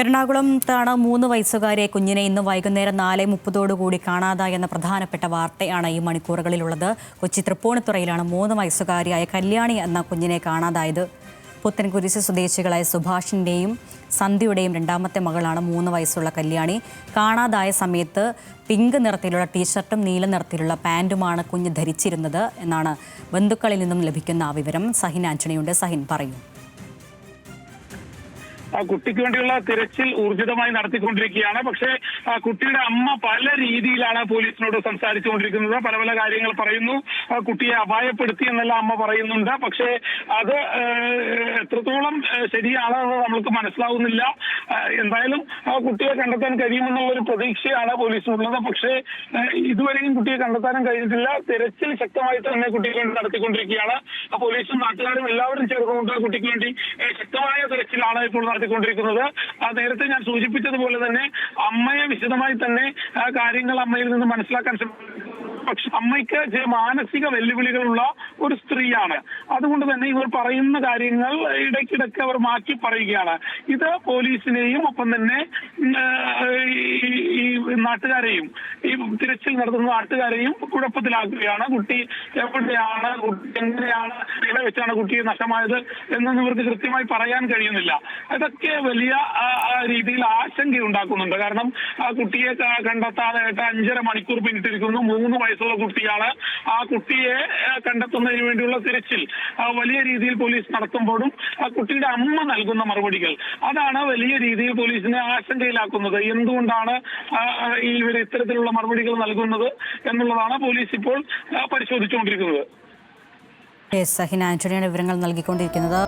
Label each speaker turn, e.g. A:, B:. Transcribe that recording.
A: എറണാകുളത്താണ് 3 വയസ്സുകാരിയെ കുഞ്ഞിനെ ഇന്ന് വൈകുന്നേരം 4:30 കാണാതായെന്ന പ്രധാനപ്പെട്ട വാർത്തയാണ് ഈ മണിക്കൂറുകളിലുള്ളത്. കൊച്ചി തൃപ്പൂണിത്തുറയിലാണ് 3 വയസ്സുകാരിയായ കല്യാണി എന്ന കുഞ്ഞിനെ കാണാതായത്. പുത്തൻകുരിശ് സ്വദേശികളായ സുഭാഷിൻ്റെയും സന്ധ്യയുടെയും രണ്ടാമത്തെ മകളാണ് 3 വയസ്സുള്ള കല്യാണി. കാണാതായ സമയത്ത് പിങ്ക് നിറത്തിലുള്ള ടീഷർട്ടും നീല നിറത്തിലുള്ള പാൻറ്റുമാണ് കുഞ്ഞ് ധരിച്ചിരുന്നത് എന്നാണ് ബന്ധുക്കളിൽ നിന്നും ലഭിക്കുന്ന വിവരം. സഹിൻ ആന്റണിയുണ്ട്. സഹിൻ, പറയൂ.
B: കുട്ടിക്ക് വേണ്ടിയുള്ള തിരച്ചിൽ ഊർജിതമായി നടത്തിക്കൊണ്ടിരിക്കുകയാണ്. പക്ഷേ കുട്ടിയുടെ അമ്മ പല രീതിയിലാണ് പോലീസിനോട് സംസാരിച്ചുകൊണ്ടിരിക്കുന്നത്. പല പല കാര്യങ്ങൾ പറയുന്നു. കുട്ടിയെ അപായപ്പെടുത്തി എന്നെല്ലാം അമ്മ പറയുന്നുണ്ട്. പക്ഷേ അത് എത്രത്തോളം ശരിയാണെന്ന് നമ്മൾക്ക് മനസ്സിലാവുന്നില്ല. എന്തായാലും കുട്ടിയെ കണ്ടെത്താൻ കഴിയുമെന്നുള്ളൊരു പ്രതീക്ഷയാണ് പോലീസിനുള്ളത്. പക്ഷേ ഇതുവരെയും കുട്ടിയെ കണ്ടെത്താനും കഴിഞ്ഞിട്ടില്ല. തിരച്ചിൽ ശക്തമായിട്ട് തന്നെ കുട്ടിക്ക് വേണ്ടി നടത്തിക്കൊണ്ടിരിക്കുകയാണ്. പോലീസും നാട്ടുകാരും എല്ലാവരും ചേർന്നുകൊണ്ട് കുട്ടിക്ക് വേണ്ടി ശക്തമായ തിരച്ചിലാണ് ഇപ്പോൾ നടത്തിക്കൊണ്ടിരിക്കുന്നത്. നേരത്തെ ഞാൻ സൂചിപ്പിച്ചതുപോലെ തന്നെ അമ്മയെ വിശദമായി തന്നെ കാര്യങ്ങൾ അമ്മയിൽ നിന്ന് മനസ്സിലാക്കാൻ ശ്രമിക്കുന്നു. പക്ഷെ അമ്മയ്ക്ക് മാനസിക വെല്ലുവിളികളുള്ള ഒരു സ്ത്രീയാണ്. അതുകൊണ്ട് തന്നെ ഇവർ പറയുന്ന കാര്യങ്ങൾ ഇടയ്ക്കിടയ്ക്ക് അവർ മാറ്റി പറയുകയാണ്. ഇത് പോലീസിനെയും ഒപ്പം തന്നെ ഈ നാട്ടുകാരെയും, ഈ തിരച്ചിൽ നടത്തുന്ന നാട്ടുകാരെയും കുഴപ്പത്തിലാക്കുകയാണ്. കുട്ടി എവിടെയാണ്, എങ്ങനെയാണ്, എവിടെ വെച്ചാണ് കുട്ടിയെ നഷ്ടമായത് എന്നൊന്നും ഇവർക്ക് കൃത്യമായി പറയാൻ കഴിയുന്നില്ല. ഇതൊക്കെ വലിയ രീതിയിൽ ആശങ്കയുണ്ടാക്കുന്നുണ്ട്. കാരണം കുട്ടിയെ കണ്ടെത്താനായിട്ട് 5.5 മണിക്കൂർ പിന്നിട്ടിരിക്കുന്നു. 3 വയസ്സുള്ള കുട്ടിയാണ്. ആ കുട്ടിയെ കണ്ടെത്തുന്നതിന് വേണ്ടിയുള്ള തിരച്ചിൽ വലിയ രീതിയിൽ പോലീസ് നടത്തുമ്പോഴും കുട്ടിയുടെ അമ്മ നൽകുന്ന മറുപടികൾ, അതാണ് വലിയ രീതിയിൽ പോലീസിനെ ആശങ്കയിലാക്കുന്നത്. എന്തുകൊണ്ടാണ് ഇവർ ഇത്തരത്തിലുള്ള മറുപടികൾ നൽകുന്നത് എന്നുള്ളതാണ് പോലീസ് ഇപ്പോൾ പരിശോധിച്ചുകൊണ്ടിരിക്കുന്നത്.
A: സഹിൻ ആന്റണിയാണ് വിവരങ്ങൾ നൽകിക്കൊണ്ടിരിക്കുന്നത്.